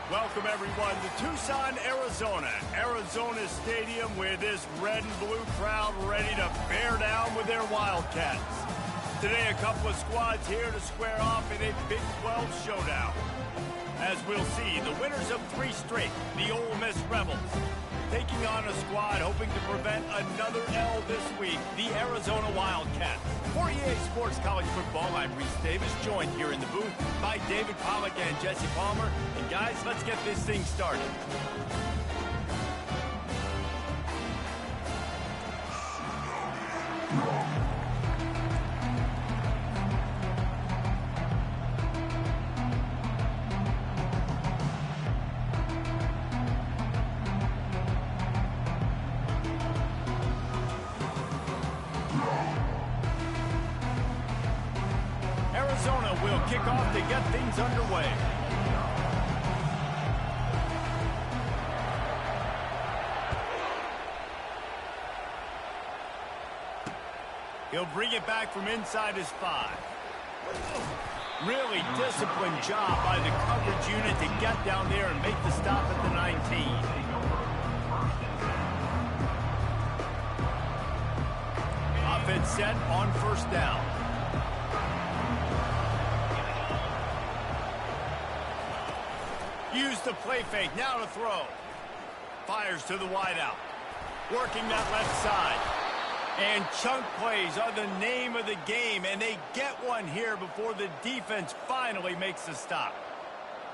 Welcome, everyone, to Tucson, Arizona. Arizona Stadium with this red and blue crowd ready to bear down with their Wildcats. Today, a couple of squads here to square off in a Big 12 showdown. As we'll see, the winners of 3 straight, the Ole Miss Rebels, taking on a squad hoping to prevent another L this week, the Arizona Wildcats. For EA Sports College Football, I'm Reese Davis, joined here in the booth by David Pollack and Jesse Palmer. And guys, let's get this thing started. Arizona will kick off to get things underway. He'll bring it back from inside his 5. Really disciplined job by the coverage unit to get down there and make the stop at the 19. Offense set on first down. Use the play fake, now to throw. Fires to the wideout. Working that left side. And chunk plays are the name of the game, and they get one here before the defense finally makes the stop.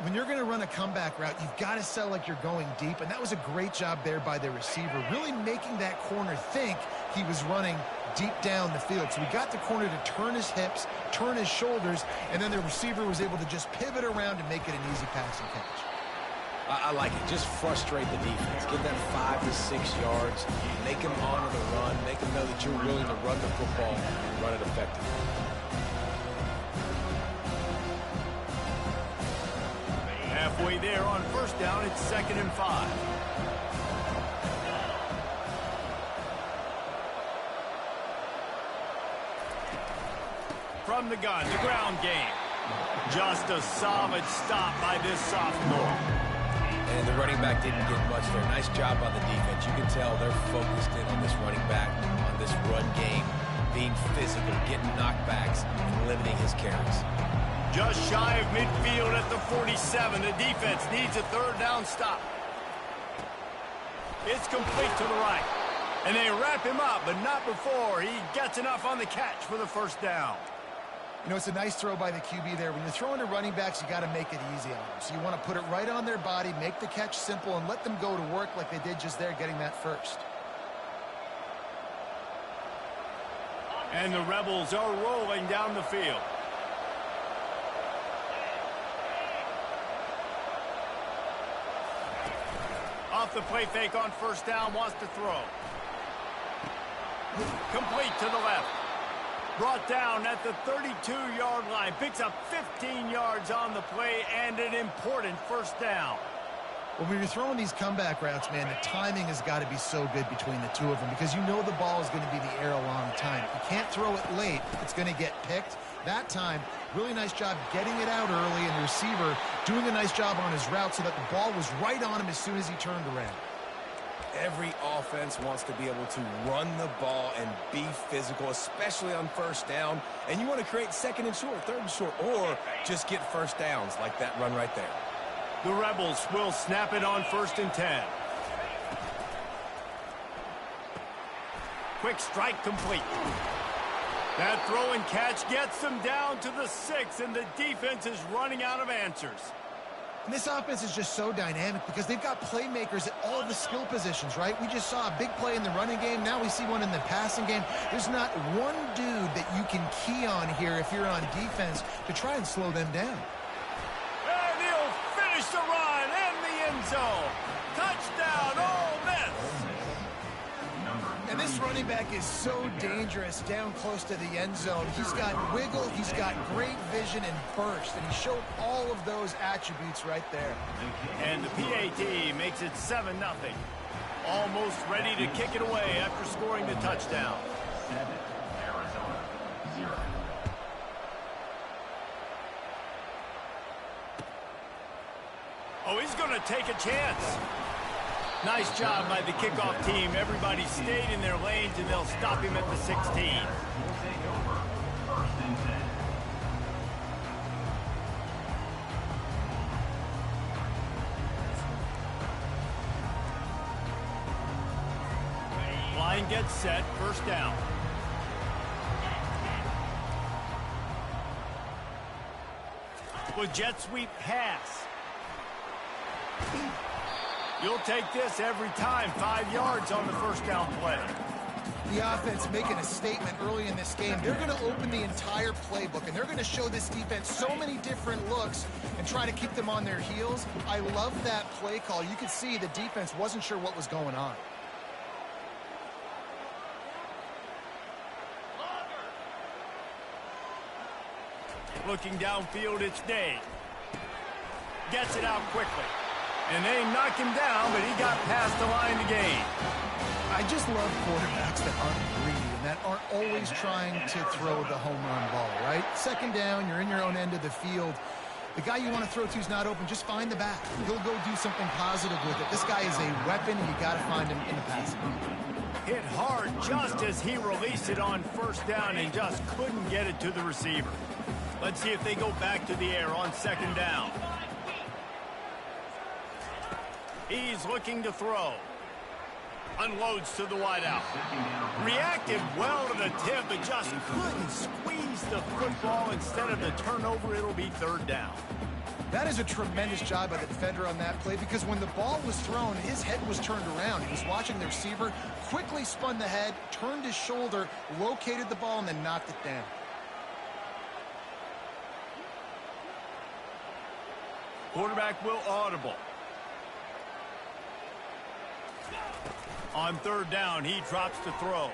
When you're going to run a comeback route, you've got to sell like you're going deep, and that was a great job there by the receiver, really making that corner think he was running deep down the field. So he got the corner to turn his hips, turn his shoulders, and then the receiver was able to just pivot around and make it an easy passing catch. I like it. Just frustrate the defense. Give them 5 to 6 yards. Make them honor the run. Make them know that you're willing to run the football and run it effectively. Halfway there on first down, it's 2nd and 5. From the gun, the ground game. Just a solid stop by this sophomore. And the running back didn't get much there. Nice job on the defense. You can tell they're focused in on this running back, on this run game, being physical, getting knockbacks, and limiting his carries. Just shy of midfield at the 47. The defense needs a 3rd down stop. It's complete to the right. And they wrap him up, but not before he gets enough on the catch for the 1st down. You know, it's a nice throw by the QB there. When you're throwing to running backs, you got to make it easy on them. So you want to put it right on their body, make the catch simple, and let them go to work like they did just there, getting that first. And the Rebels are rolling down the field. Off the play fake on first down, wants to throw. Complete to the left. Brought down at the 32-yard line. Picks up 15 yards on the play and an important 1st down. Well, when you're throwing these comeback routes, man, the timing has got to be so good between the two of them because you know the ball is going to be in the air a long time. You can't throw it late. It's going to get picked. That time, really nice job getting it out early, and the receiver doing a nice job on his route so that the ball was right on him as soon as he turned around. Every offense wants to be able to run the ball and be physical, especially on 1st down. And you want to create 2nd and short, 3rd and short, or just get 1st downs like that run right there. The Rebels will snap it on 1st and 10. Quick strike complete. That throw and catch gets them down to the 6, and the defense is running out of answers. And this offense is just so dynamic because they've got playmakers at all the skill positions, right? We just saw a big play in the running game. Now we see one in the passing game. There's not one dude that you can key on here if you're on defense to try and slow them down. And he'll finish the run in the end zone. Touchdown, Ole Miss. And this running back is so dangerous down close to the end zone. He's got wiggle, he's got great vision and burst, and he showed all of those attributes right there. And the PAT makes it 7-0. Almost ready to kick it away after scoring the touchdown. 7, Arizona, 0. Oh, he's going to take a chance. Nice job by the kickoff team. Everybody stayed in their lanes, and they'll stop him at the 16. Line gets set, first down. With jet sweep pass. You'll take this every time. 5 yards on the first down play. The offense making a statement early in this game. They're going to open the entire playbook, and they're going to show this defense so many different looks and try to keep them on their heels. I love that play call. You could see the defense wasn't sure what was going on. Looking downfield, it's Day. Gets it out quickly. And they knock him down, but he got past the line to gain. I just love quarterbacks that aren't greedy and that aren't always trying to throw the home run ball, right? Second down, you're in your own end of the field. The guy you want to throw to is not open. Just find the back. He'll go do something positive with it. This guy is a weapon, and you got to find him in the passing game. Hit hard just as he released it on first down and just couldn't get it to the receiver. Let's see if they go back to the air on second down. He's looking to throw. Unloads to the wideout. Reacted well to the tip, but just couldn't squeeze the football. Instead of the turnover, it'll be third down. That is a tremendous job by the defender on that play, because when the ball was thrown, his head was turned around. He was watching the receiver, quickly spun the head, turned his shoulder, located the ball, and then knocked it down. Quarterback will audible. On third down, he drops to throw.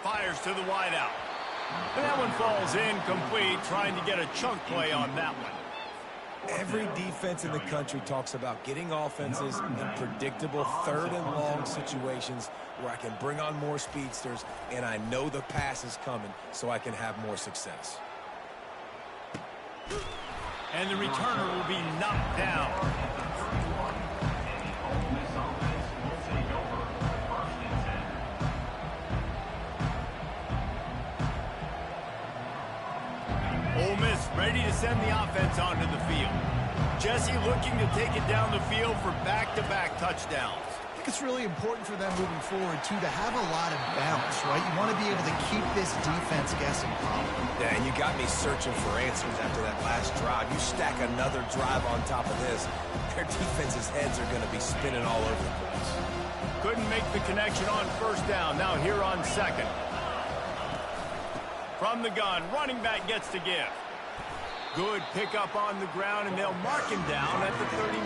Fires to the wideout. And that one falls incomplete, trying to get a chunk play on that one. Every defense in the country talks about getting offenses in predictable third and long situations where I can bring on more speedsters and I know the pass is coming so I can have more success. And the returner will be knocked down. Ole Miss ready to send the offense onto the field. Jesse looking to take it down the field for back-to-back touchdowns. I think it's really important for them moving forward, too, to have a lot of balance, right? You want to be able to keep this defense guessing. Yeah, and you got me searching for answers after that last drive. You stack another drive on top of this, their defense's heads are going to be spinning all over the place. Couldn't make the connection on first down. Now here on second. From the gun, running back gets to give. Good pickup on the ground, and they'll mark him down at the 39.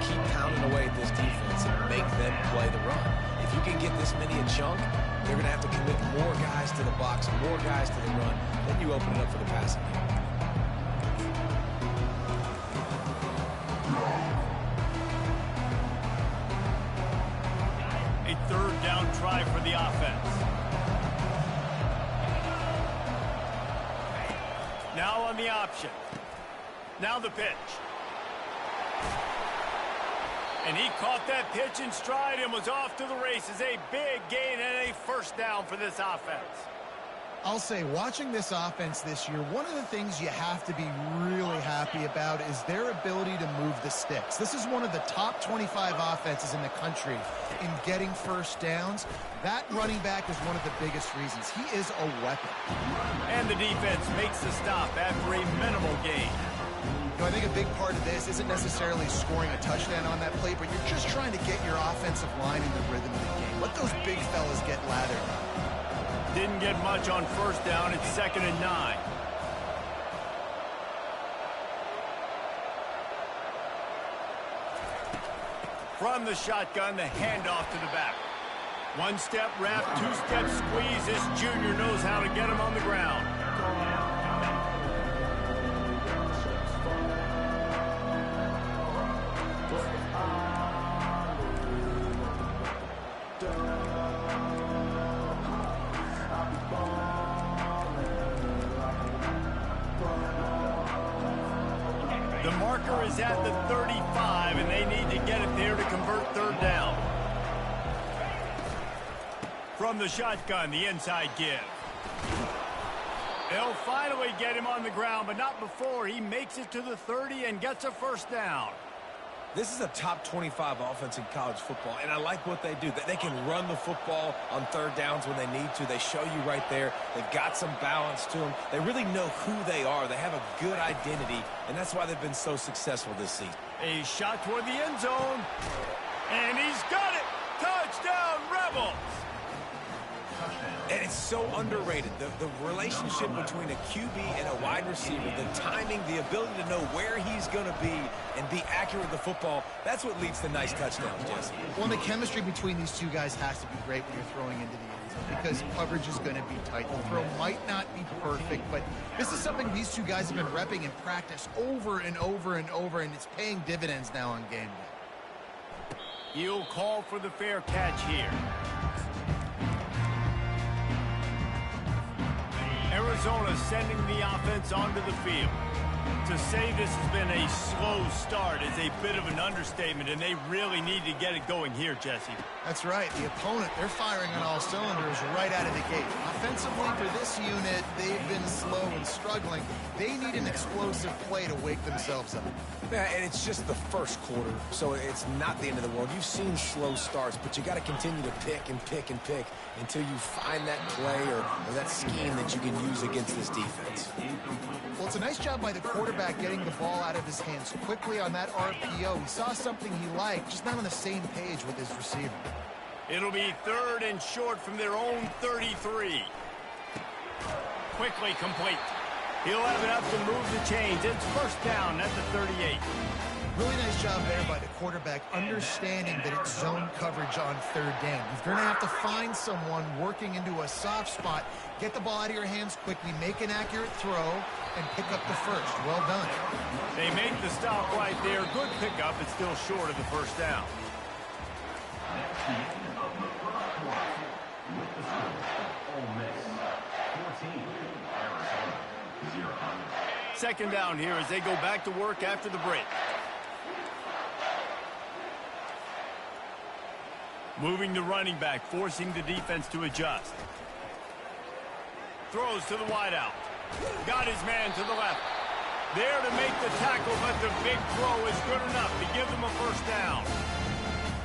Keep pounding away at this defense and make them play the run. If you can get this many a chunk, they're going to have to commit more guys to the box, more guys to the run. Then you open it up for the passing game. A third down try for the offense. Now on the option. Now the pitch. And he caught that pitch in stride and was off to the races. A big gain and a first down for this offense. I'll say, watching this offense this year, one of the things you have to be really happy about is their ability to move the sticks. This is one of the top 25 offenses in the country in getting first downs. That running back is one of the biggest reasons. He is a weapon. And the defense makes the stop after a minimal gain. You know, I think a big part of this isn't necessarily scoring a touchdown on that play, but you're just trying to get your offensive line in the rhythm of the game. Let those big fellas get lathered. Didn't get much on first down. It's 2nd and 9. From the shotgun, the handoff to the back. One-step wrap, two-step squeeze. This junior knows how to get him on the ground. The marker is at the 35, and they need to get it there to convert third down. From the shotgun, the inside give. They'll finally get him on the ground, but not before he makes it to the 30 and gets a first down. This is a top 25 offense in college football, and I like what they do. They can run the football on third downs when they need to. They show you right there. They've got some balance to them. They really know who they are. They have a good identity, and that's why they've been so successful this season. A shot toward the end zone, and he's got it. Touchdown, Rebels. And it's so underrated. The relationship between a QB and a wide receiver, the timing, the ability to know where he's going to be and be accurate with the football, that's what leads to nice touchdowns, Jesse. Well, the chemistry between these two guys has to be great when you're throwing into the end zone because coverage is going to be tight. The throw might not be perfect, but this is something these two guys have been repping in practice over and over and over, and it's paying dividends now on game day. He'll call for the fair catch here. Arizona sending the offense onto the field. To say this has been a slow start is a bit of an understatement, and they really need to get it going here, Jesse. That's right. The opponent, they're firing on all cylinders right out of the gate. Offensively, for this unit, they've been slow and struggling. They need an explosive play to wake themselves up. Yeah, and it's just the first quarter, so it's not the end of the world. You've seen slow starts, but you got to continue to pick and pick and pick until you find that play or that scheme that you can use against this defense. Well, it's a nice job by the quarterback getting the ball out of his hands quickly on that RPO. He saw something he liked, just not on the same page with his receiver. It'll be third and short from their own 33. Quickly complete. He'll have enough to move the chains. It's first down at the 38. Really nice job there by the quarterback, understanding that it's zone coverage on third down. You're going to have to find someone working into a soft spot, get the ball out of your hands quickly, make an accurate throw, and pick up the first. Well done. They make the stop right there. Good pickup. It's still short of the first down. Second down here as they go back to work after the break. Moving the running back, forcing the defense to adjust. Throws to the wideout. Got his man to the left. There to make the tackle, but the big throw is good enough to give them a first down.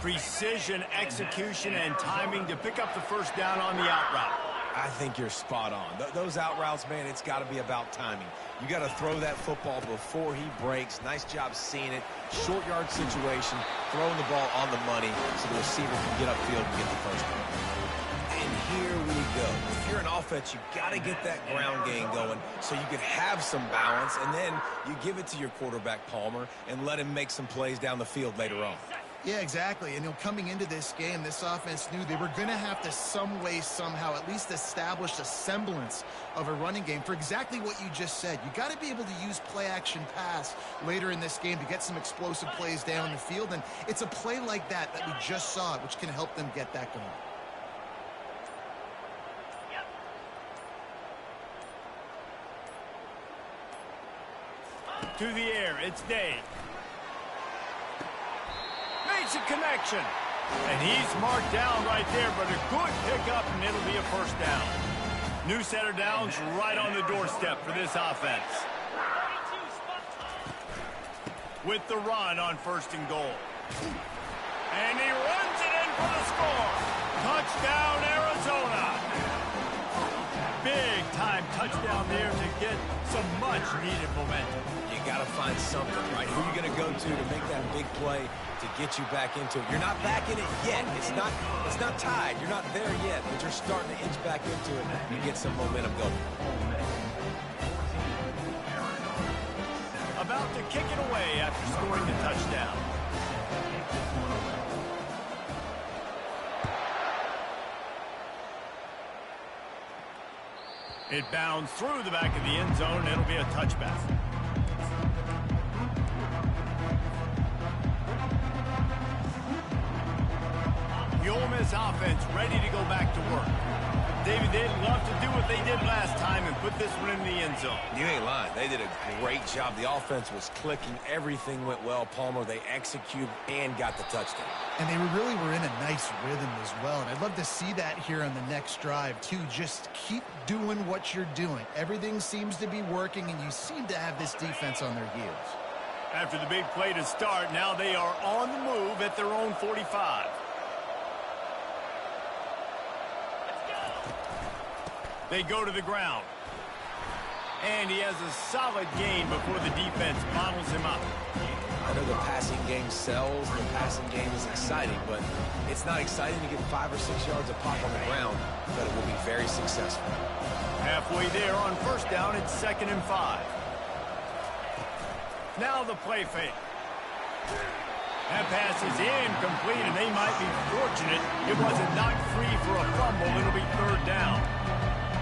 Precision, execution, and timing to pick up the first down on the out route. I think you're spot on. Those out routes, man, it's got to be about timing. You got to throw that football before he breaks. Nice job seeing it. Short yard situation, throwing the ball on the money so the receiver can get upfield and get the first down. And here we go. If you're an offense, you got to get that ground game going so you can have some balance, and then you give it to your quarterback, Palmer, and let him make some plays down the field later on. Yeah, exactly. And coming into this game, this offense knew they were going to have to some way, somehow, at least establish a semblance of a running game for exactly what you just said. You got to be able to use play-action pass later in this game to get some explosive plays down the field. And it's a play like that we just saw, which can help them get that going. To the air, it's Day. Makes a connection. And he's marked down right there, but a good pickup, and it'll be a first down. New set of downs right on the doorstep for this offense. With the run on first and goal. And he runs it in for the score. Touchdown, Arizona. Big-time touchdown there to get some much-needed momentum. You got to find something, right? Who are you going to go to make that big play to get you back into it? You're not back in it yet. It's not tied. You're not there yet, but you're starting to inch back into it and get some momentum going. About to kick it away after scoring the touchdown. It bounds through the back of the end zone. It'll be a touchback. The Ole Miss offense ready to go back to work. David, they'd love to do what they did last time and put this one in the end zone. You ain't lying. They did a great job. The offense was clicking. Everything went well. Palmer, they executed and got the touchdown. And they really were in a nice rhythm as well. And I'd love to see that here on the next drive, too. Just keep doing what you're doing. Everything seems to be working, and you seem to have this defense on their heels. After the big play to start, now they are on the move at their own 45. They go to the ground. And he has a solid gain before the defense bottles him up. I know the passing game sells, the passing game is exciting, but it's not exciting to get 5 or 6 yards of pop on the ground, but it will be very successful. Halfway there on first down, it's 2nd and 5. Now the play fake. That pass is incomplete, and they might be fortunate it wasn't knocked free for a fumble. It'll be 3rd down.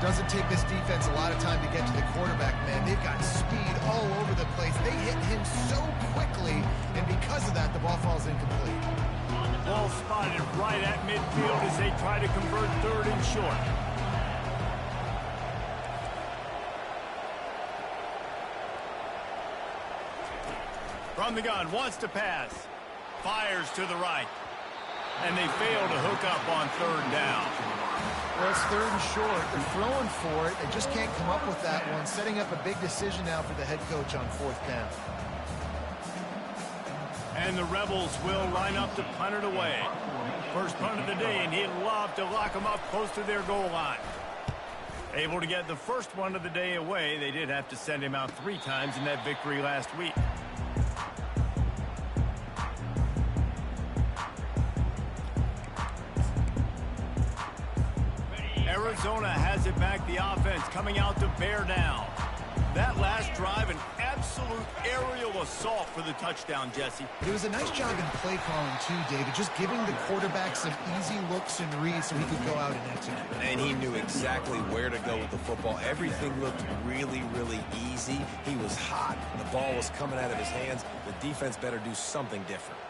Doesn't take this defense a lot of time to get to the quarterback, man. They've got speed all over the place. They hit him so quickly, and because of that, the ball falls incomplete. Ball spotted right at midfield as they try to convert 3rd and short. From the gun, wants to pass. Fires to the right. And they fail to hook up on 3rd down. Well, it's 3rd and short. They're throwing for it. They just can't come up with that one. Setting up a big decision now for the head coach on 4th down. And the Rebels will line up to punt it away. First punt of the day, and he'd love to lock them up close to their goal line. Able to get the first one of the day away. They did have to send him out 3 times in that victory last week. Arizona has it back, the offense coming out to bear down. That last drive, an absolute aerial assault for the touchdown, Jesse. It was a nice job in play calling, too, David. Just giving the quarterback some easy looks and reads so he could go out and execute. And he knew exactly where to go with the football. Everything looked really, really easy. He was hot. The ball was coming out of his hands. The defense better do something different.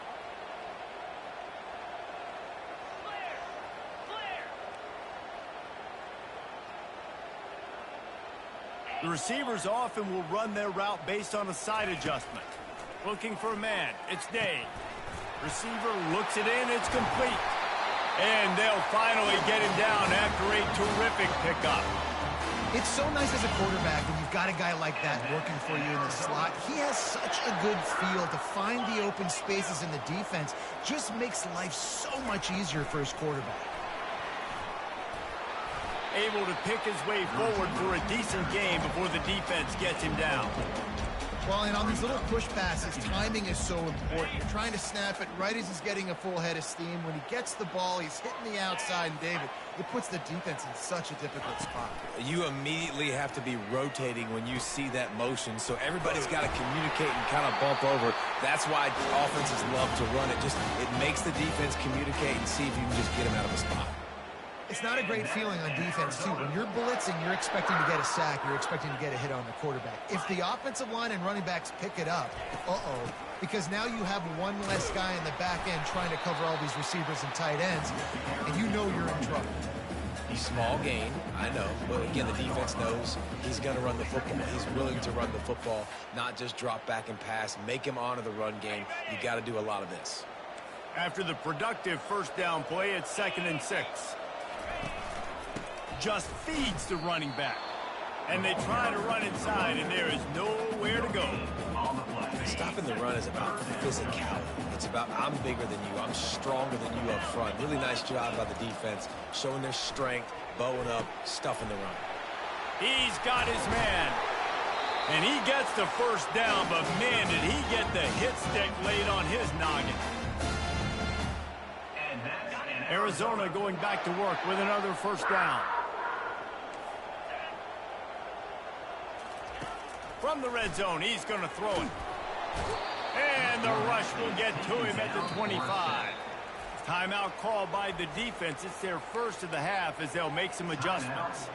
The receivers often will run their route based on a side adjustment. Looking for a man. It's Day. Receiver looks it in. It's complete. And they'll finally get him down after a terrific pickup. It's so nice as a quarterback when you've got a guy like that working for you in the slot. He has such a good feel to find the open spaces in the defense. Just makes life so much easier for his quarterback. Able to pick his way forward for a decent game before the defense gets him down. Well, and on these little push passes, timing is so important. You're trying to snap it right as he's getting a full head of steam. When he gets the ball, he's hitting the outside, and David, it puts the defense in such a difficult spot. You immediately have to be rotating when you see that motion, so everybody's got to communicate and kind of bump over. That's why offenses love to run it. It makes the defense communicate and see if you can just get him out of a spot. It's not a great feeling on defense, too. When you're blitzing, you're expecting to get a sack. You're expecting to get a hit on the quarterback. If the offensive line and running backs pick it up, because now you have one less guy in the back end trying to cover all these receivers and tight ends, and you know you're in trouble. Small gain, I know, but again, the defense knows he's going to run the football. He's willing to run the football, not just drop back and pass, make him honor the run game. You got to do a lot of this. After the productive first down play, it's 2nd and 6. Just feeds the running back. And they try to run inside, and there is nowhere to go. Stopping the run is about physicality. It's about I'm bigger than you. I'm stronger than you up front. Really nice job by the defense, showing their strength, bowing up, stuffing the run. He's got his man. And he gets the first down, but man, did he get the hit stick laid on his noggin. Arizona going back to work with another first down. From the red zone, he's going to throw it. And the rush will get to him at the 25. Timeout called by the defense. It's their first of the half as they'll make some adjustments.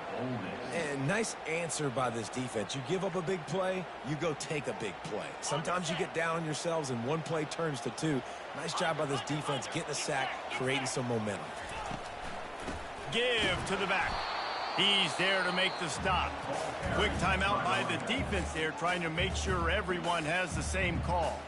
And nice answer by this defense. You give up a big play, you go take a big play. Sometimes you get down on yourselves and one play turns to 2. Nice job by this defense getting a sack, creating some momentum. Give to the back. He's there to make the stop. Quick timeout by the defense there, trying to make sure everyone has the same call.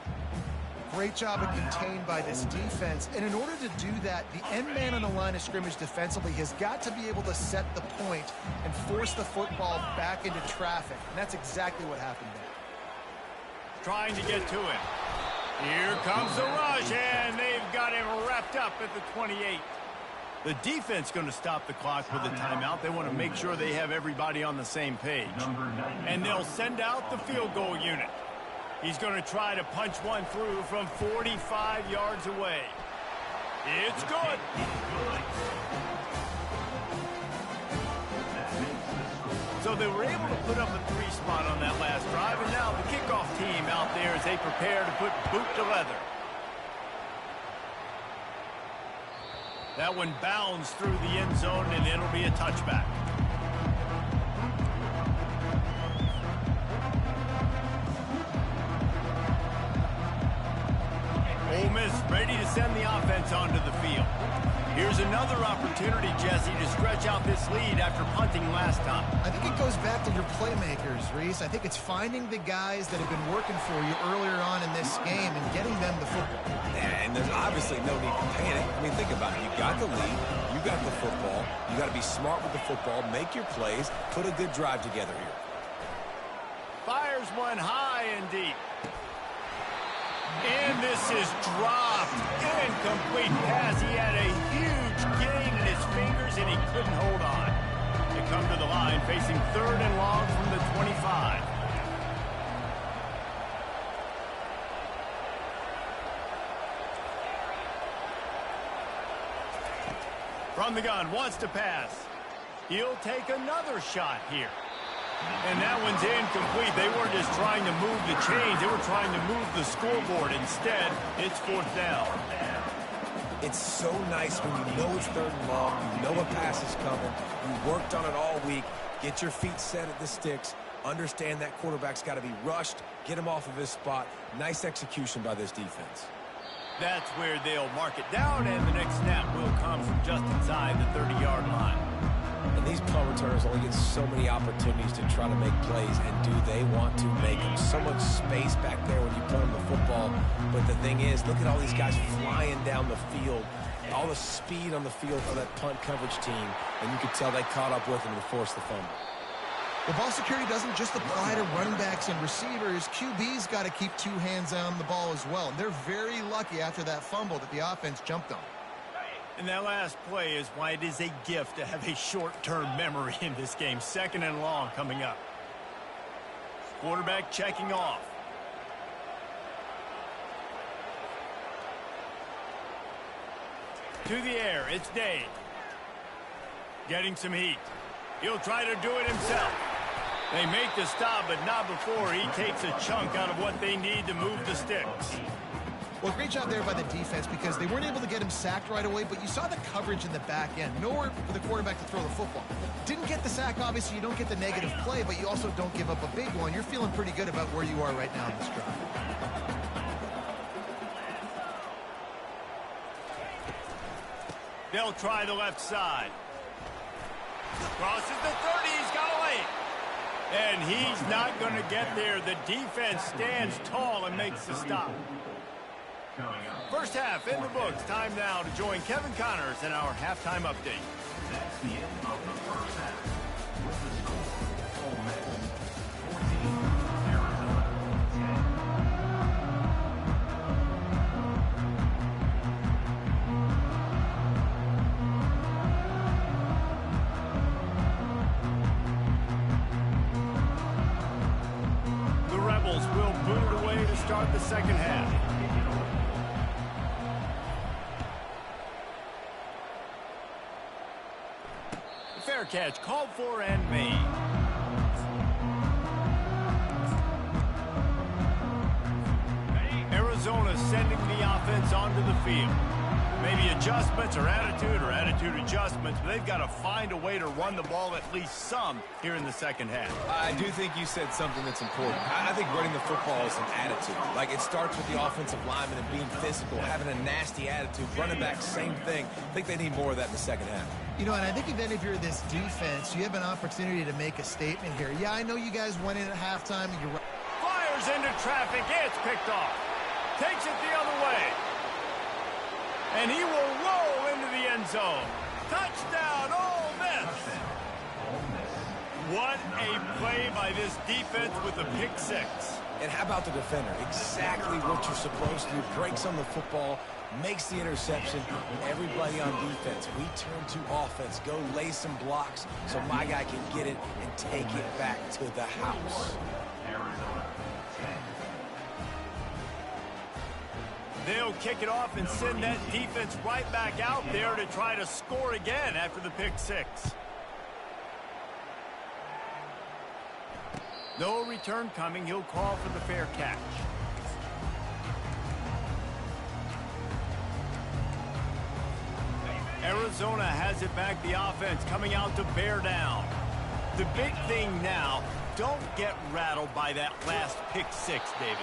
Great job of contained by this defense. And in order to do that, the end man on the line of scrimmage defensively has got to be able to set the point and force the football back into traffic. And that's exactly what happened there. Trying to get to it. Here comes the rush, and they've got him wrapped up at the 28. The defense going to stop the clock with a timeout. They want to make sure they have everybody on the same page. And they'll send out the field goal unit. He's going to try to punch one through from 45 yards away. It's good. So they were able to put up a 3 spot on that last drive, and now the kickoff team out there as they prepare to put boot to leather. That one bounds through the end zone, and it'll be a touchback. Ole Miss ready to send the offense onto the field. Here's another opportunity, Jesse, to stretch out this lead after punting last time. I think it goes back to your playmakers, Reese. I think it's finding the guys that have been working for you earlier on in this game and getting them the football. And there's obviously no need to panic. I mean, think about it. You got the lead. You got the football. You got to be smart with the football. Make your plays. Put a good drive together here. Fires one high and deep. And this is dropped. Incomplete pass. He had a huge gain in his fingers, and he couldn't hold on. They come to the line, facing 3rd and long from the 25. From the gun, wants to pass. He'll take another shot here. And that one's incomplete. They weren't just trying to move the chains. They were trying to move the scoreboard. Instead, it's 4th down. It's so nice when you know it's 3rd and long. You know a pass is coming. You worked on it all week. Get your feet set at the sticks. Understand that quarterback's got to be rushed. Get him off of his spot. Nice execution by this defense. That's where they'll mark it down, and the next snap will come from just inside the 30-yard line. And these punt returners only get so many opportunities to try to make plays, and do they want to make them? So much space back there when you punt them the football. But the thing is, look at all these guys flying down the field. All the speed on the field for that punt coverage team, and you could tell they caught up with them to force the fumble. The ball security doesn't just apply to running backs and receivers. QB's got to keep 2 hands on the ball as well. And they're very lucky after that fumble that the offense jumped on. And that last play is why it is a gift to have a short-term memory in this game. 2nd and long coming up. Quarterback checking off. To the air, it's Day. Getting some heat. He'll try to do it himself. They make the stop, but not before he takes a chunk out of what they need to move the sticks. Well, great job there by the defense because they weren't able to get him sacked right away, but you saw the coverage in the back end. Nowhere for the quarterback to throw the football. Didn't get the sack, obviously. You don't get the negative play, but you also don't give up a big one. You're feeling pretty good about where you are right now in this drive. They'll try the left side. Crosses the 30. He's got away. And he's not going to get there. The defense stands tall and makes the stop. First half in the books. Time now to join Kevin Connors in our halftime update. That's the end of the first half. With the score, Ole Miss 14, Arizona 10. The Rebels will boot it away to start the second half. Fair catch called for and made. Arizona sending the offense onto the field. Maybe adjustments or attitude adjustments, but they've got to find a way to run the ball at least some here in the second half. I do think you said something that's important. I think running the football is an attitude. Like, it starts with the offensive lineman and being physical, having a nasty attitude. Running back, same thing. I think they need more of that in the second half. You know, and I think then if you're this defense, you have an opportunity to make a statement here. Yeah, I know you guys went in at halftime. And you're fires into traffic. It's picked off. Takes it the other way. And he will roll into the end zone. Touchdown, Ole Miss. What a play by this defense with a pick six. And how about the defender? Exactly what you're supposed to do. Breaks on the football, makes the interception. Everybody on defense, we turn to offense. Go lay some blocks so my guy can get it and take it back to the house. They'll kick it off and send that defense right back out there to try to score again after the pick six. No return coming. He'll call for the fair catch. Arizona has it back. The offense coming out to bear down. The big thing now, don't get rattled by that last pick six, David.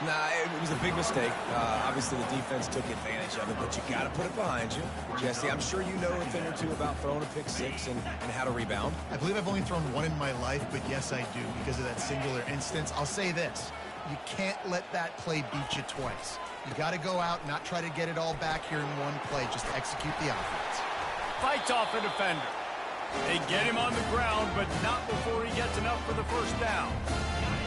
Nah, it was a big mistake. Obviously, the defense took advantage of it, but you got to put it behind you. Jesse, I'm sure you know a thing or two about throwing a pick six and how to rebound. I believe I've only thrown one in my life, but yes, I do because of that singular instance. I'll say this. You can't let that play beat you twice. You got to go out and not try to get it all back here in one play. Just execute the offense. Fights off a defender. They get him on the ground, but not before he gets enough for the first down.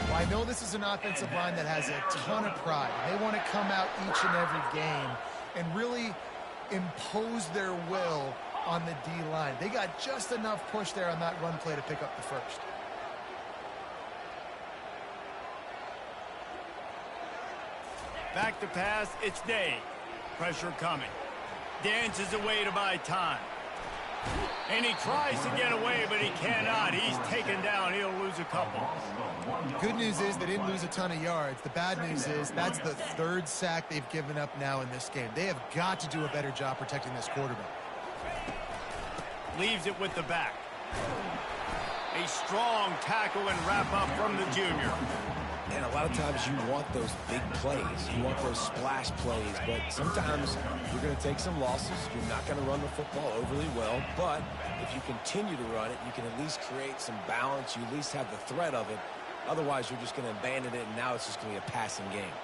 Well, I know this is an offensive line that has a ton of pride. They want to come out each and every game and really impose their will on the D-line. They got just enough push there on that run play to pick up the first. Back to pass, it's Day. Pressure coming. Dances away to buy time. And he tries to get away, but he cannot. He's taken down. He'll lose a couple. Good news is they didn't lose a ton of yards. The bad news is that's the third sack they've given up now in this game. They have got to do a better job protecting this quarterback. Leaves it with the back. A strong tackle and wrap up from the junior. And a lot of times you want those big plays. You want those splash plays. But sometimes you're going to take some losses. You're not going to run the football overly well. But if you continue to run it, you can at least create some balance. You at least have the threat of it. Otherwise, you're just going to abandon it, and now it's just going to be a passing game.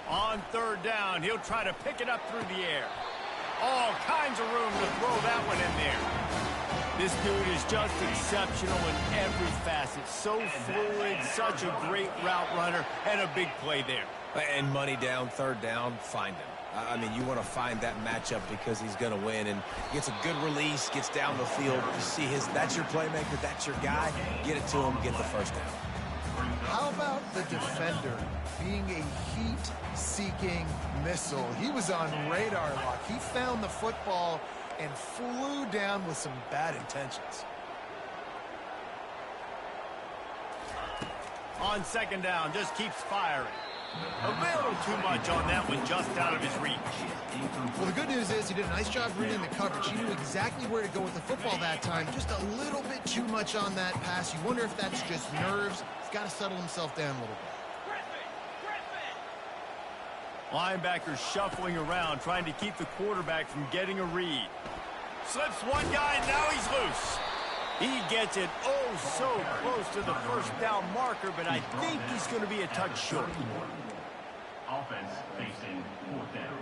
On third down, he'll try to pick it up through the air. All kinds of room to throw that one in there. This dude is just exceptional in every facet. So fluid, such a great route runner, and a big play there. And money down, third down, find him. I mean, you want to find that matchup because he's going to win. And gets a good release, gets down the field. You see that's your playmaker, that's your guy. Get it to him, get the first down. How about the defender being a heat-seeking missile? He was on radar lock. He found the football and flew down with some bad intentions. On second down, just keeps firing. A little too much on that one, just out of his reach. Well, the good news is he did a nice job reading the coverage. He knew exactly where to go with the football that time. Just a little bit too much on that pass. You wonder if that's just nerves. He's got to settle himself down a little bit. Linebackers shuffling around, trying to keep the quarterback from getting a read. Slips one guy, and now he's loose. He gets it oh so close to the first down marker, but I think he's going to be a touch short. Offense facing fourth down.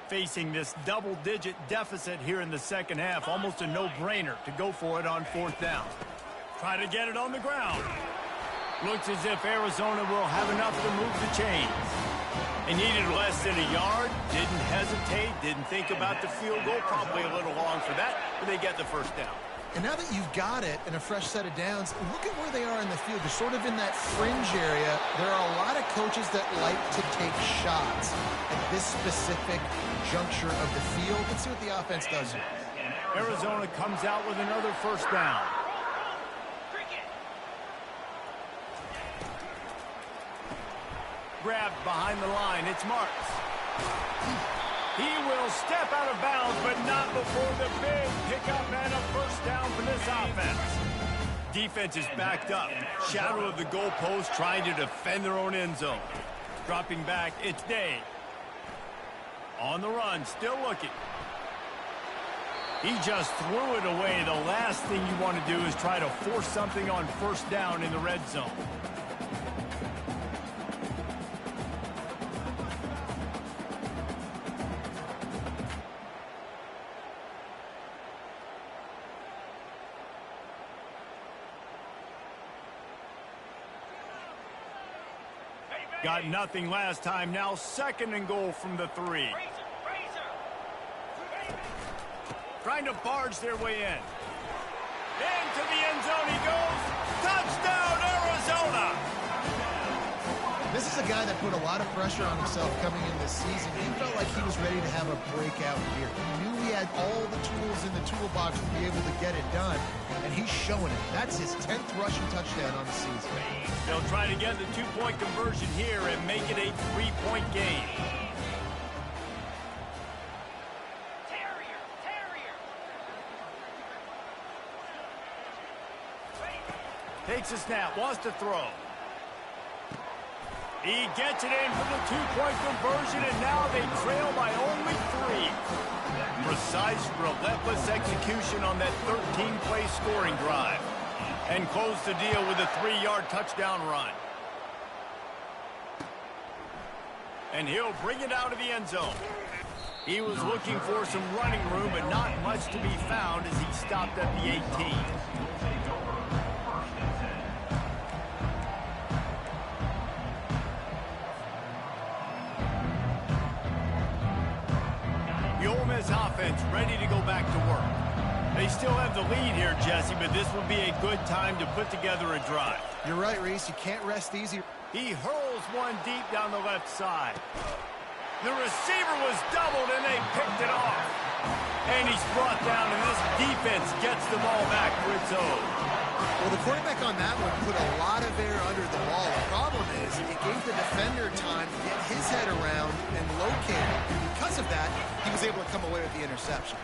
Facing this double-digit deficit here in the second half, almost a no-brainer to go for it on fourth down. Try to get it on the ground. Looks as if Arizona will have enough to move the chains. They needed less than a yard, didn't hesitate, didn't think about the field goal, probably a little long for that, but they get the first down. And now that you've got it and a fresh set of downs, look at where they are in the field. They're sort of in that fringe area. There are a lot of coaches that like to take shots at this specific juncture of the field. Let's see what the offense does here. Arizona comes out with another first down. grabbed behind the line. It's Marks. He will step out of bounds, but not before the big pickup and a first down for this offense. Defense is backed up. Shadow of the goalpost trying to defend their own end zone. Dropping back, it's Day. On the run, still looking. He just threw it away. The last thing you want to do is try to force something on first down in the red zone. Got nothing last time. Now 2nd and goal from the 3. Trying to barge their way in. Into the end zone he goes. Touchdown, Arizona! This is a guy that put a lot of pressure on himself coming in this season. He felt like he was ready to have a breakout year. He knew he had all the tools in the toolbox to be able to get it done, and he's showing it. That's his 10th rushing touchdown on the season. They'll try to get the 2-point conversion here and make it a 3-point game. Takes a snap, wants to throw. He gets it in for the 2-point conversion, and now they trail by only 3. Precise, relentless execution on that 13-play scoring drive. And close the deal with a 3-yard touchdown run. And he'll bring it out of the end zone. He was looking for some running room, but not much to be found as he stopped at the 18. The Ole Miss offense ready to go back to work. They still have the lead here, Jesse, but this would be a good time to put together a drive. You're right, Reese. You can't rest easy. He hurls one deep down the left side. The receiver was doubled, and they picked it off. And he's brought down, and this defense gets the ball back for its own. Well, the quarterback on that one put a lot of air under the ball. The problem is it gave the defender time to get his head around and locate it. And because of that, he was able to come away with the interception.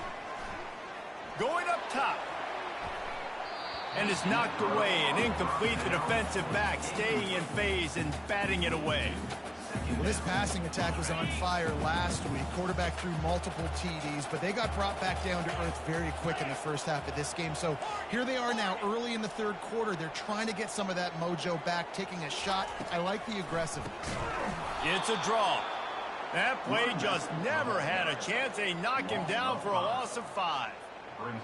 Going up top. And it's knocked away and incomplete. The defensive back staying in phase and batting it away. Well, this passing attack was on fire last week. Quarterback threw multiple TDs, but they got brought back down to earth very quick in the first half of this game. So here they are now early in the 3rd quarter. They're trying to get some of that mojo back, taking a shot. I like the aggressiveness. It's a draw. That play just never had a chance. They knock him down for a loss of 5.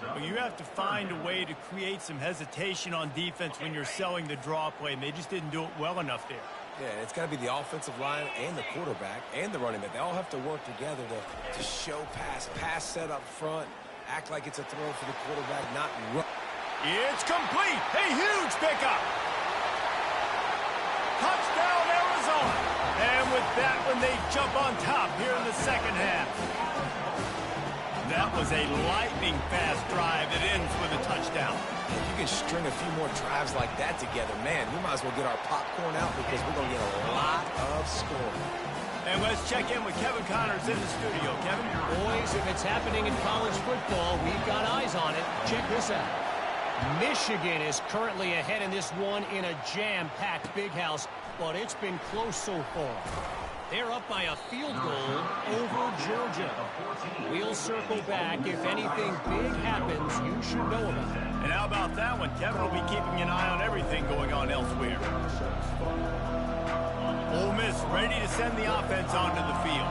Well, you have to find a way to create some hesitation on defense when you're selling the draw play, and they just didn't do it well enough there. Yeah, it's got to be the offensive line and the quarterback and the running back. They all have to work together to show pass set up front, act like it's a throw for the quarterback, not run. It's complete. A huge pickup. Touchdown, Arizona. And with that one, they jump on top here in the 2nd half. That was a lightning-fast drive that ends with a touchdown. If you can string a few more drives like that together, man, we might as well get our popcorn out because we're going to get a lot of scoring. And let's check in with Kevin Connors in the studio. Kevin? Boys, if it's happening in college football, we've got eyes on it. Check this out. Michigan is currently ahead in this one in a jam-packed big house, but it's been close so far. They're up by a field goal over Georgia. We'll circle back. If anything big happens, you should know about it. And how about that one? Kevin will be keeping an eye on everything going on elsewhere. Ole Miss ready to send the offense onto the field.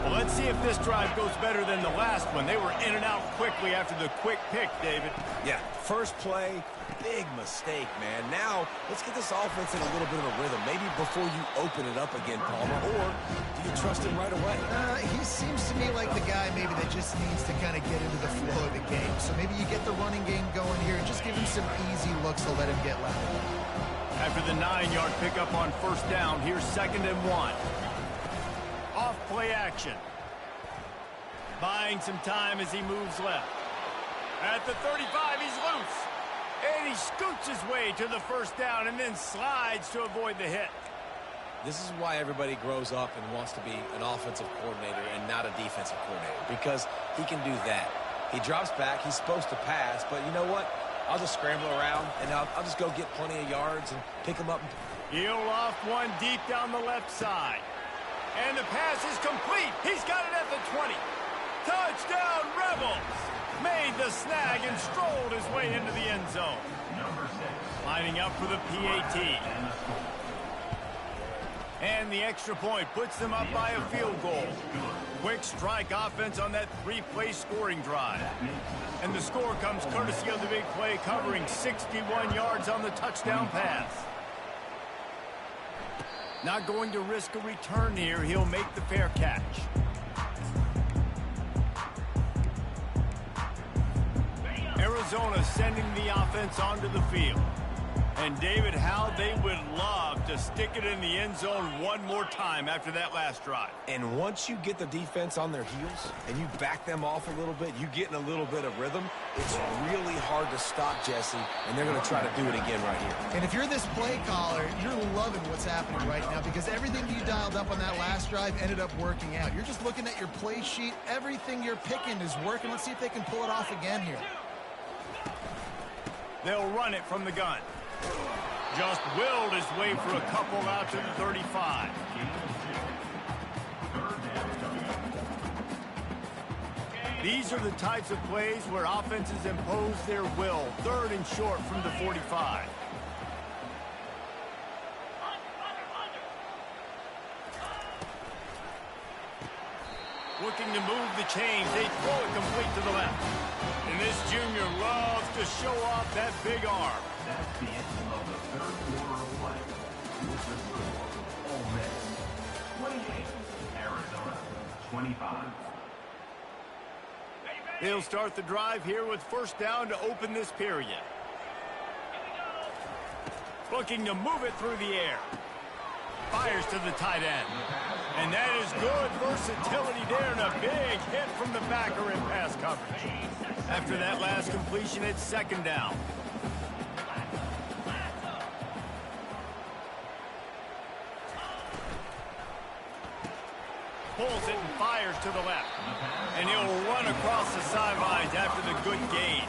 Well, let's see if this drive goes better than the last one. They were in and out quickly after the quick pick, David. Yeah, first play, big mistake, man. Now, let's get this offense in a little bit of a rhythm. Maybe before you open it up again, Palmer, or do you trust him right away? He seems to me like the guy maybe that just needs to kind of get into the flow of the game. So maybe you get the running game going here and just give him some easy looks to let him get left. After the 9-yard pickup on first down, here's 2nd and 1. Off play action. Buying some time as he moves left. At the 35, he's loose. And he scoots his way to the first down and then slides to avoid the hit. This is why everybody grows up and wants to be an offensive coordinator and not a defensive coordinator, because he can do that. He drops back. He's supposed to pass, but you know what? I'll just scramble around, and I'll just go get plenty of yards and pick them up. He'll loft one deep down the left side. And the pass is complete. He's got it at the 20. Touchdown, Rebels! Made the snag and strolled his way into the end zone. Lining up for the PAT. And the extra point puts them up by a field goal. Quick strike offense on that three-play scoring drive. And the score comes courtesy of the big play, covering 61 yards on the touchdown pass. Not going to risk a return here. He'll make the fair catch. Arizona sending the offense onto the field. And, David, how they would love to stick it in the end zone one more time after that last drive. And once you get the defense on their heels and you back them off a little bit, you get in a little bit of rhythm, it's really hard to stop, Jesse, and they're going to try to do it again right here. And if you're this play caller, you're loving what's happening right now because everything you dialed up on that last drive ended up working out. You're just looking at your play sheet. Everything you're picking is working. Let's see if they can pull it off again here. They'll run it from the gun. Just willed his way for a couple out to the 35. These are the types of plays where offenses impose their will. 3rd and short from the 45. Looking to move the chains. They throw it complete to the left. And this junior loves to show off that big arm. That's the end of the third quarter of play. With the score, Ole Miss 28, Arizona 25. They'll start the drive here with first down to open this period. Looking to move it through the air. Fires to the tight end. And that is good versatility there and a big hit from the backer in pass coverage. After that last completion, it's second down. Pulls it and fires to the left. And he'll run across the sidelines after the good gain.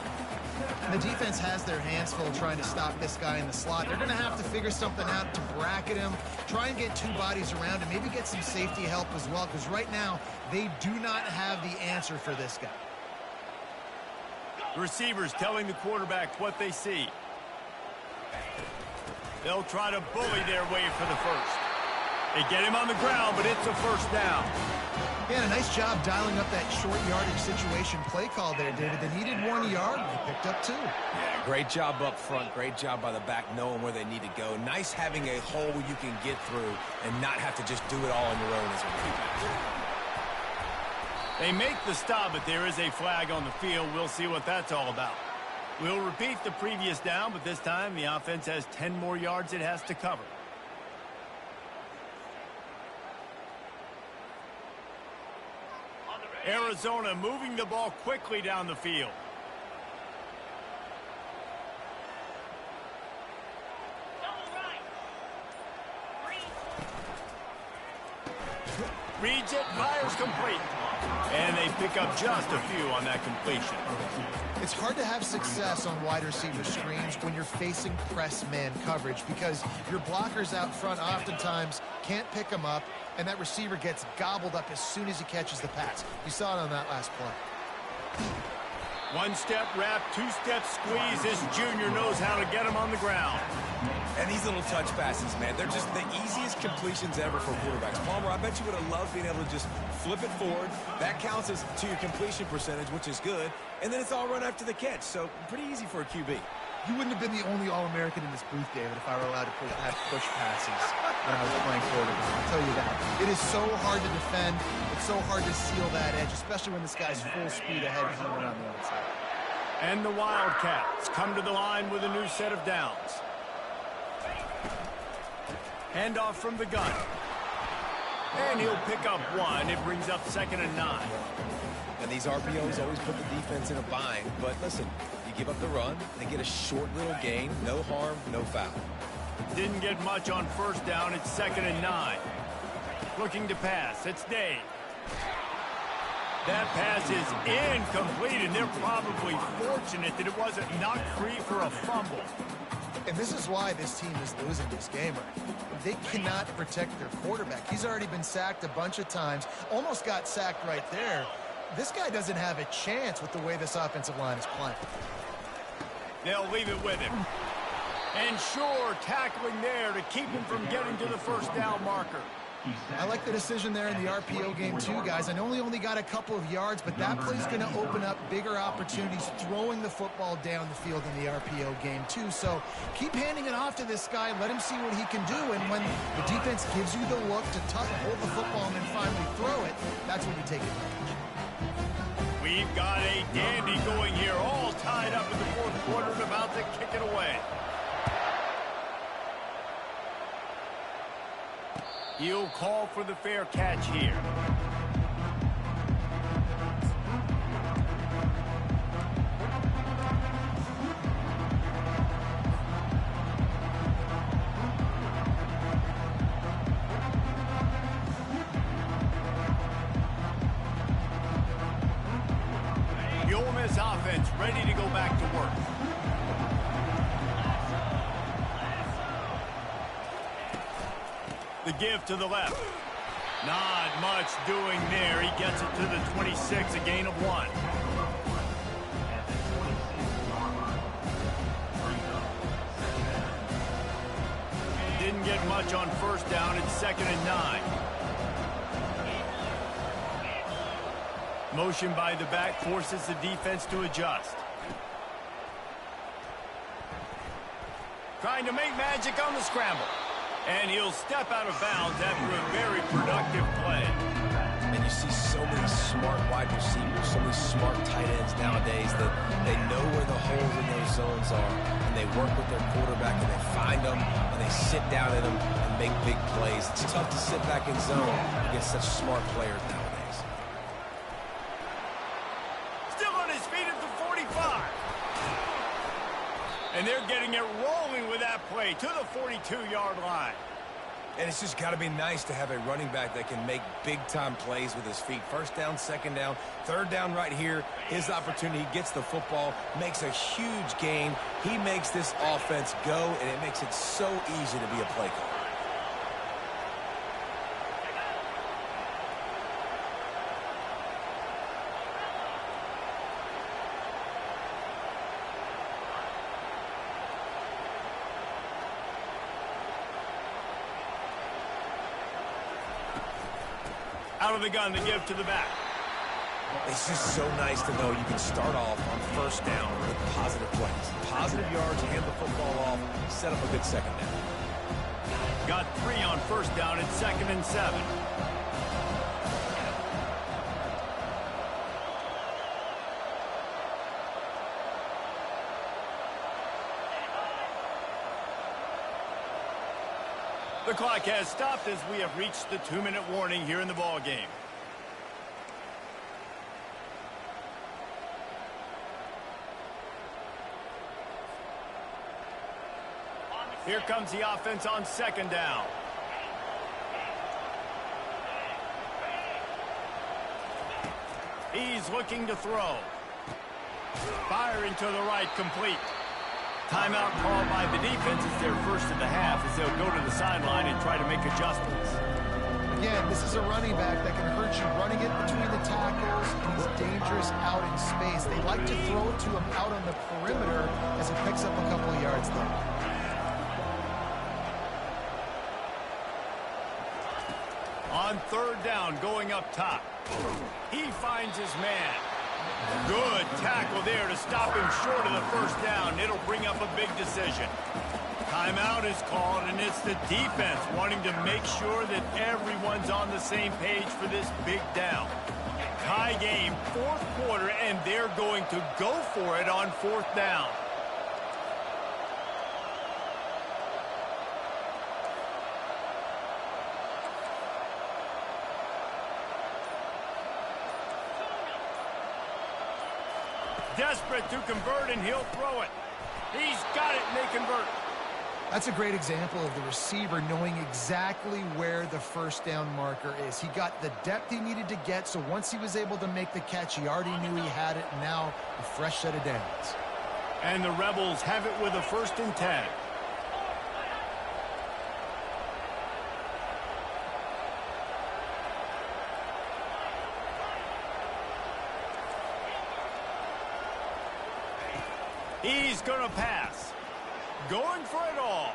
The defense has their hands full trying to stop this guy in the slot. They're going to have to figure something out to bracket him, try and get 2 bodies around him, maybe get some safety help as well, because right now they do not have the answer for this guy. The receivers telling the quarterback what they see. They'll try to bully their way for the first. They get him on the ground, but it's a first down. Yeah, a nice job dialing up that short yardage situation play call there, David. They needed 1 yard, and they picked up 2. Yeah, great job up front. Great job by the back knowing where they need to go. Nice having a hole you can get through and not have to just do it all on your own as a running back. They make the stop, but there is a flag on the field. We'll see what that's all about. We'll repeat the previous down, but this time the offense has 10 more yards it has to cover. Arizona moving the ball quickly down the field. Reads it, fires complete. And they pick up just a few on that completion. It's hard to have success on wide receiver screens when you're facing press man coverage because your blockers out front oftentimes can't pick them up, and that receiver gets gobbled up as soon as he catches the pass. You saw it on that last play. 1-step wrap, 2-step squeeze. This junior knows how to get him on the ground. And these little touch passes, man, they're just the easiest completions ever for quarterbacks. Palmer, I bet you would have loved being able to just flip it forward. That counts as to your completion percentage, which is good. And then it's all run after the catch, so pretty easy for a QB. You wouldn't have been the only All-American in this booth, David, if I were allowed to have push passes when I was playing quarterback. I'll tell you that. It is so hard to defend. It's so hard to seal that edge, especially when this guy's full speed ahead coming around the outside. And the Wildcats come to the line with a new set of downs. Handoff from the gun. And he'll pick up 1. It brings up 2nd and 9. And these RPOs always put the defense in a bind. But listen, you give up the run, they get a short little gain, no harm, no foul. Didn't get much on first down. It's 2nd and 9. Looking to pass. It's Dave. That pass is incomplete, and they're probably fortunate that it wasn't knocked free for a fumble. And this is why this team is losing this game right now. They cannot protect their quarterback. He's already been sacked a bunch of times, almost got sacked right there. This guy doesn't have a chance with the way this offensive line is playing. They'll leave it with him. And sure, tackling there to keep him from getting to the first down marker. I like the decision there in the RPO game too, guys. I know he only got a couple of yards, but that play's going to open up bigger opportunities throwing the football down the field in the RPO game too. So keep handing it off to this guy. Let him see what he can do. And when the defense gives you the look to hold the football and then finally throw it, that's when you take advantage. We've got a dandy going here, all tied up in the fourth quarter and about to kick it away. He'll call for the fair catch here. The Ole Miss offense ready to go back to work. The give to the left. Not much doing there. He gets it to the 26, a gain of 1. Didn't get much on first down. It's 2nd and 9. Motion by the back forces the defense to adjust. Trying to make magic on the scramble. And he'll step out of bounds after a very productive play. And you see so many smart wide receivers, so many smart tight ends nowadays that they know where the holes in those zones are, and they work with their quarterback, and they find them, and they sit down in them and make big plays. It's tough to sit back in zone against such smart players nowadays. Still on his feet at the 45. And they're getting it rolling with that play to the 42-yard line. And it's just got to be nice to have a running back that can make big-time plays with his feet. First down, second down, third down right here. His opportunity, gets the football, makes a huge gain. He makes this offense go, and it makes it so easy to be a play caller. Out of the gun to give to the back. It's just so nice to know you can start off on first down with positive plays. Positive yards, hand the football off, set up a good second down. Got 3 on first down. It's 2nd and 7. The clock has stopped as we have reached the 2-minute warning here in the ball game. Here comes the offense on second down. He's looking to throw. Firing to the right, complete. Timeout called by the defense. It's their first of the half as they'll go to the sideline and try to make adjustments. Again, this is a running back that can hurt you running it between the tackles. He's dangerous out in space. They like to throw it to him out on the perimeter as he picks up a couple of yards there. On third down, going up top. He finds his man. Good tackle there to stop him short of the first down. It'll bring up a big decision. Timeout is called, and it's the defense wanting to make sure that everyone's on the same page for this big down. Tie game, fourth quarter, and they're going to go for it on fourth down. Desperate to convert, and he'll throw it. He's got it, and they convert. That's a great example of the receiver knowing exactly where the first down marker is. He got the depth he needed to get, so once he was able to make the catch, he already knew he had it. Now, a fresh set of downs. And the Rebels have it with a 1st and 10. He's going to pass. Going for it all.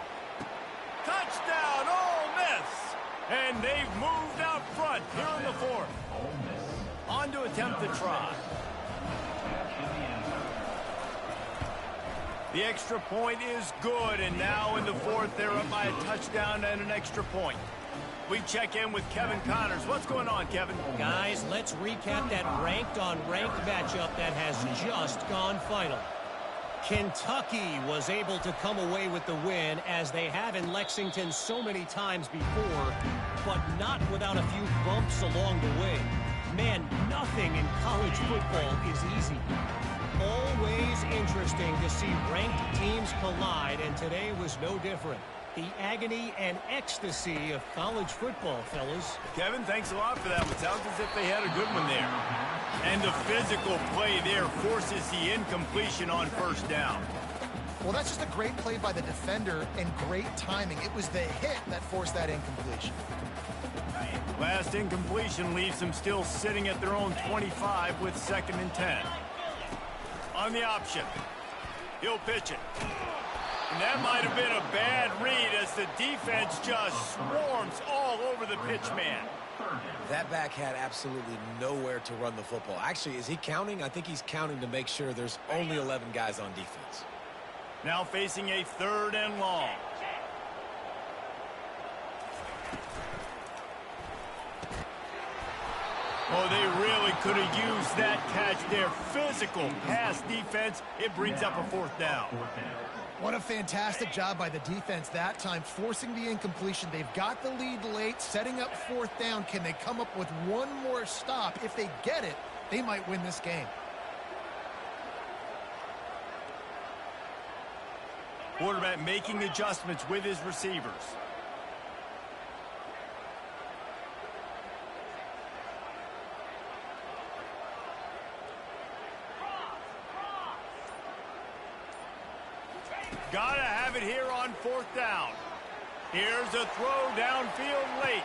Touchdown, Ole Miss. And they've moved out front here in the 4th. On to attempt the try. The extra point is good, and now in the 4th, they're up by a touchdown and an extra point. We check in with Kevin Connors. What's going on, Kevin? Guys, let's recap that ranked-on-ranked matchup that has just gone final. Kentucky was able to come away with the win, as they have in Lexington so many times before, but not without a few bumps along the way. Man, nothing in college football is easy. Always interesting to see ranked teams collide, and today was no different. The agony and ecstasy of college football, fellas. Kevin, thanks a lot for that. It sounds as if they had a good one there. And the physical play there forces the incompletion on 1st down. Well, that's just a great play by the defender and great timing. It was the hit that forced that incompletion. Last incompletion leaves them still sitting at their own 25 with 2nd and 10. On the option, he'll pitch it. And that might have been a bad read as the defense just swarms all over the pitch man. That back had absolutely nowhere to run the football. Actually, is he counting? I think he's counting to make sure there's only 11 guys on defense. Now facing a 3rd and long. Oh, they really could have used that catch there. Physical pass defense. It brings up a 4th down. What a fantastic job by the defense that time, forcing the incompletion. They've got the lead late, setting up 4th down. Can they come up with one more stop? If they get it, they might win this game. Quarterback making adjustments with his receivers. Gotta have it here on 4th down. Here's a throw downfield late.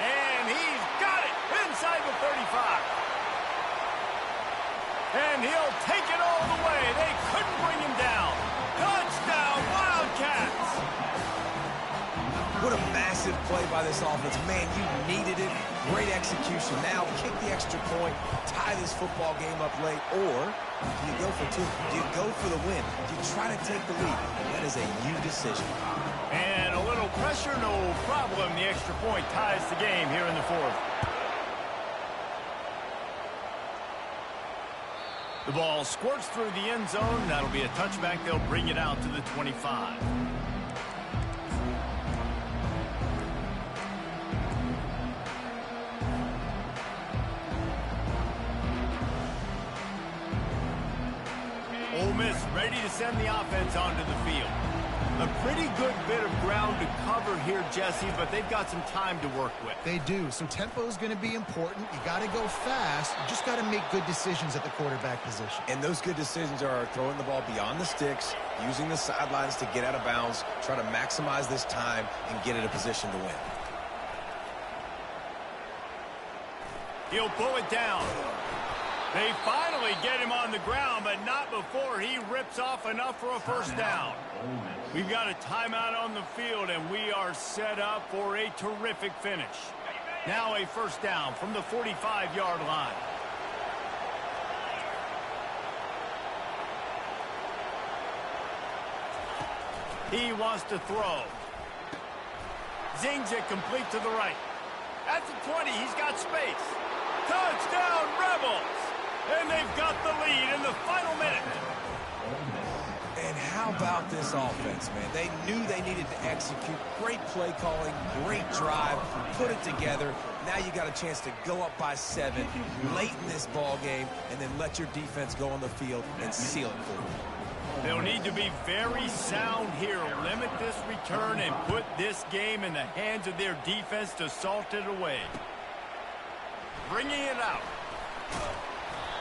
And he's got it inside the 35. And he'll take it all the way. They couldn't bring him down. Touchdown, Wildcats! What a massive play by this offense. Man, you needed it. Great execution. Now kick the extra point, tie this football game up late, or do you go for 2? Do you go for the win? Do you try to take the lead? That is a you decision. And a little pressure, no problem. The extra point ties the game here in the 4th. The ball squirts through the end zone. That'll be a touchback. They'll bring it out to the 25. Ole Miss ready to send the offense onto the field. A pretty good bit of ground to cover here, Jesse, but they've got some time to work with. They do, so tempo is going to be important. You got to go fast. You just got to make good decisions at the quarterback position. And those good decisions are throwing the ball beyond the sticks, using the sidelines to get out of bounds, trying to maximize this time and get in a position to win. He'll pull it down. They finally get him on the ground, but not before he rips off enough for a 1st down. We've got a timeout on the field, and we are set up for a terrific finish. Now a 1st down from the 45-yard line. He wants to throw. Zings it complete to the right. At the 20, he's got space. Touchdown, Rebels! And they've got the lead in the final minute. And how about this offense, man? They knew they needed to execute. Great play calling, great drive, put it together. Now you got a chance to go up by 7 late in this ball game and then let your defense go on the field and seal it for you. They'll need to be very sound here. Limit this return and put this game in the hands of their defense to salt it away. Bringing it out.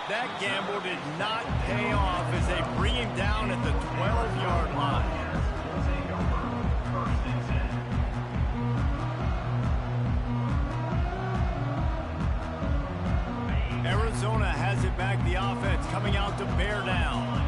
That gamble did not pay off as they bring him down at the 12-yard line. Arizona has it back, the offense coming out to bear down.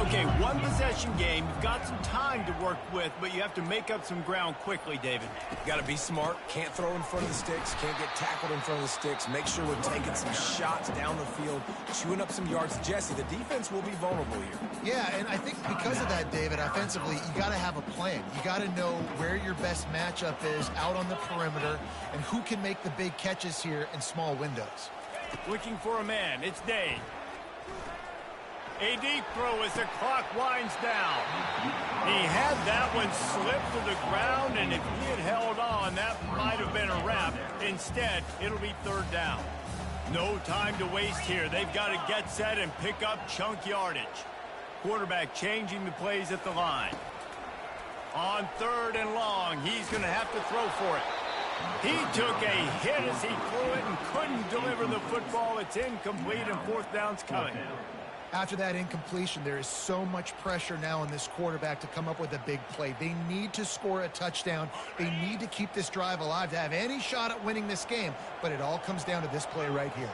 Okay, one possession game. You've got some time to work with, but you have to make up some ground quickly, David. Got to be smart. Can't throw in front of the sticks. Can't get tackled in front of the sticks. Make sure we're taking some shots down the field, chewing up some yards. Jesse, the defense will be vulnerable here. Yeah, and I think because of that, David, offensively, you got to have a plan. You got to know where your best matchup is out on the perimeter and who can make the big catches here in small windows. Looking for a man. It's Dave. A deep throw as the clock winds down. He had that one slip to the ground, and if he had held on, that might have been a wrap. Instead, it'll be third down. No time to waste here. They've got to get set and pick up chunk yardage. Quarterback changing the plays at the line. On third and long, he's going to have to throw for it. He took a hit as he threw it and couldn't deliver the football. It's incomplete, and fourth down's coming. After that incompletion, there is so much pressure now on this quarterback to come up with a big play. They need to score a touchdown. They need to keep this drive alive to have any shot at winning this game. But it all comes down to this play right here.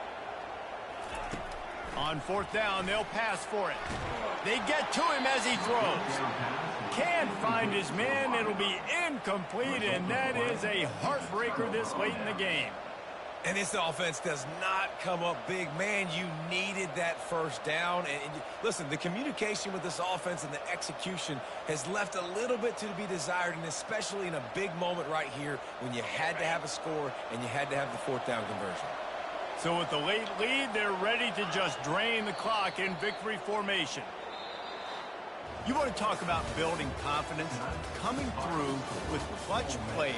On fourth down, they'll pass for it. They get to him as he throws. Can't find his man. It'll be incomplete, and that is a heartbreaker this late in the game. And this offense does not come up big. Man, you needed that first down. And listen, the communication with this offense and the execution has left a little bit to be desired, and especially in a big moment right here when you had to have a score and you had to have the fourth down conversion. So with the late lead, they're ready to just drain the clock in victory formation. You want to talk about building confidence? Coming through with clutch plays,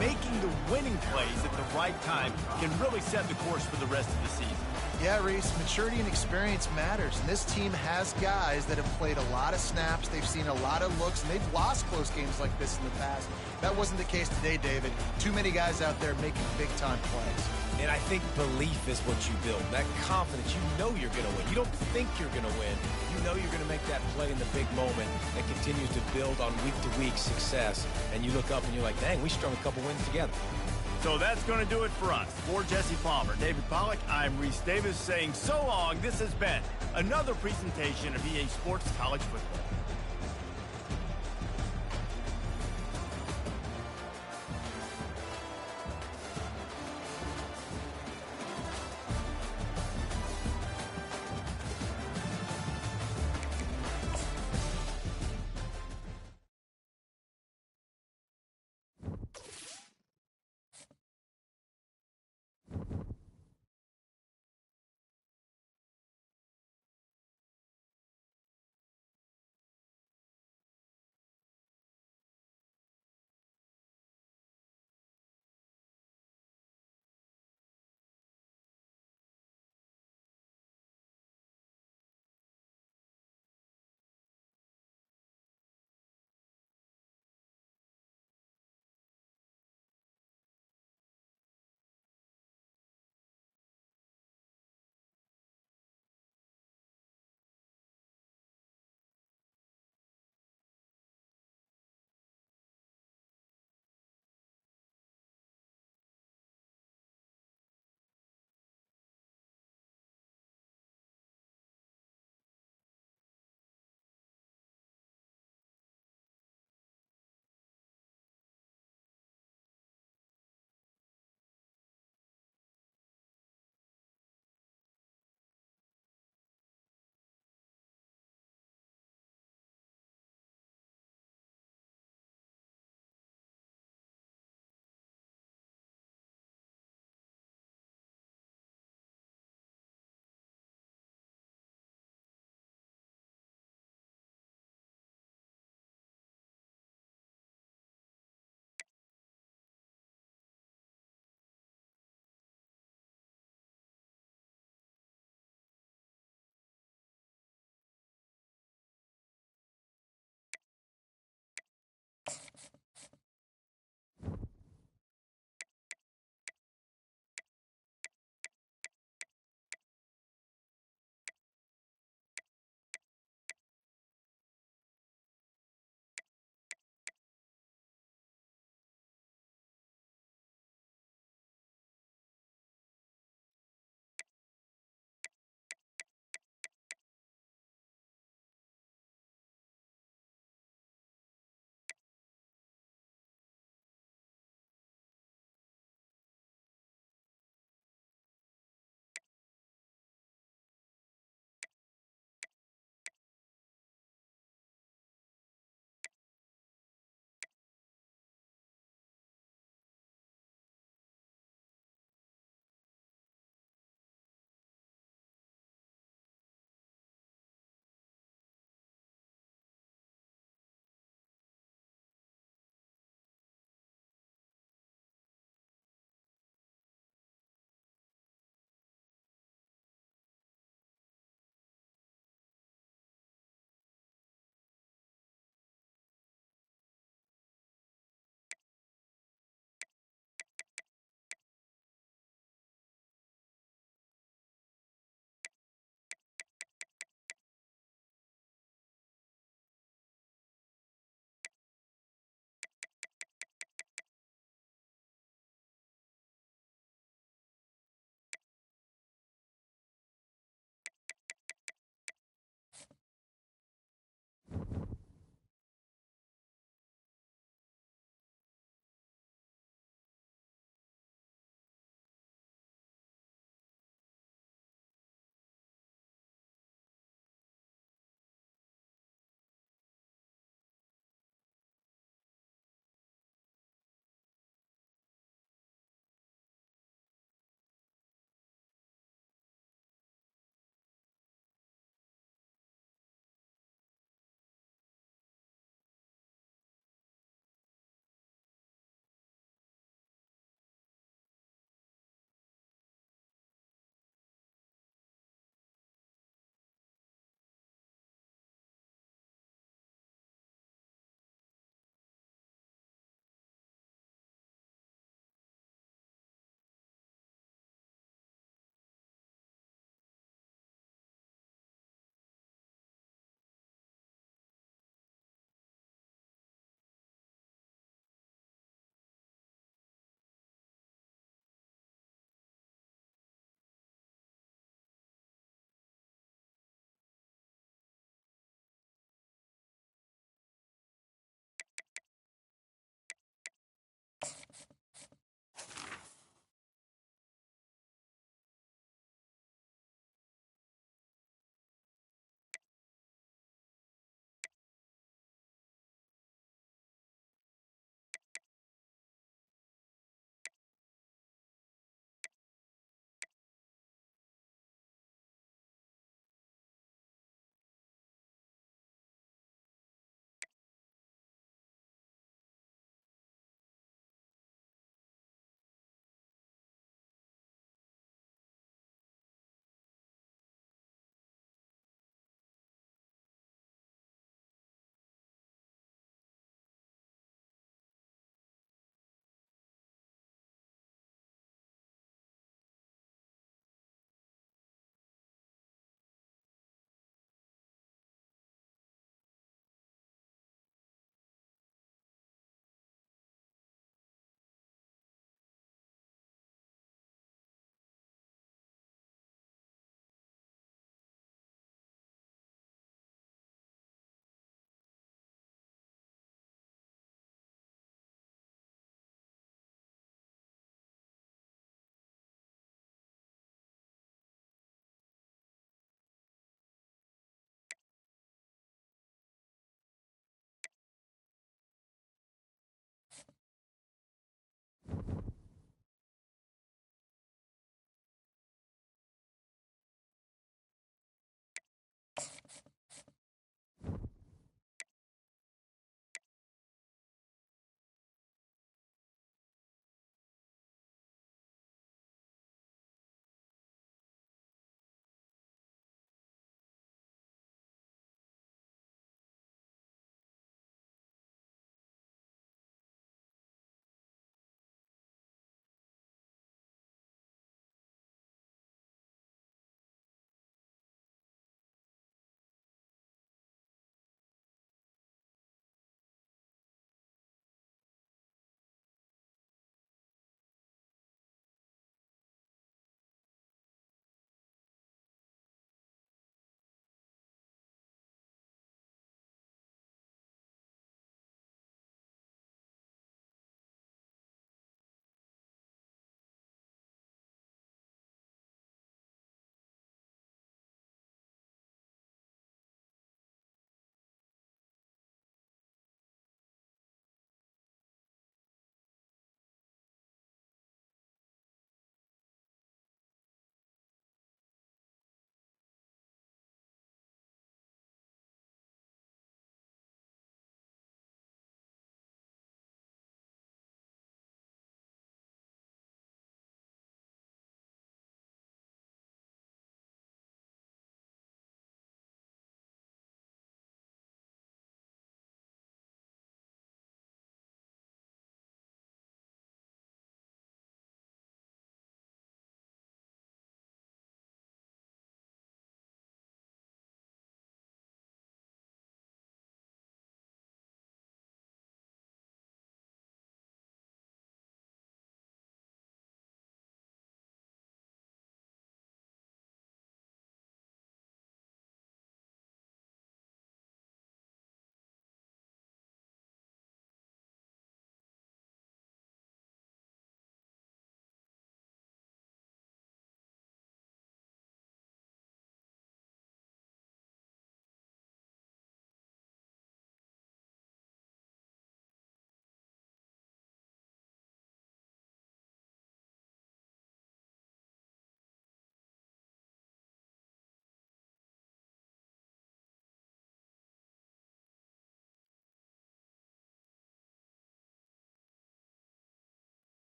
making the winning plays at the right time can really set the course for the rest of the season. Yeah, Reese, maturity and experience matters, and this team has guys that have played a lot of snaps. They've seen a lot of looks, and they've lost close games like this in the past. That wasn't the case today, David. Too many guys out there making big-time plays. And I think belief is what you build. That confidence, you know you're going to win. You don't think you're going to win. You know you're going to make that play in the big moment that continues to build on week-to-week success. And you look up and you're like, dang, we strung a couple wins together. So that's going to do it for us. For Jesse Palmer, David Pollack, I'm Reese Davis saying so long. This has been another presentation of EA Sports College Football.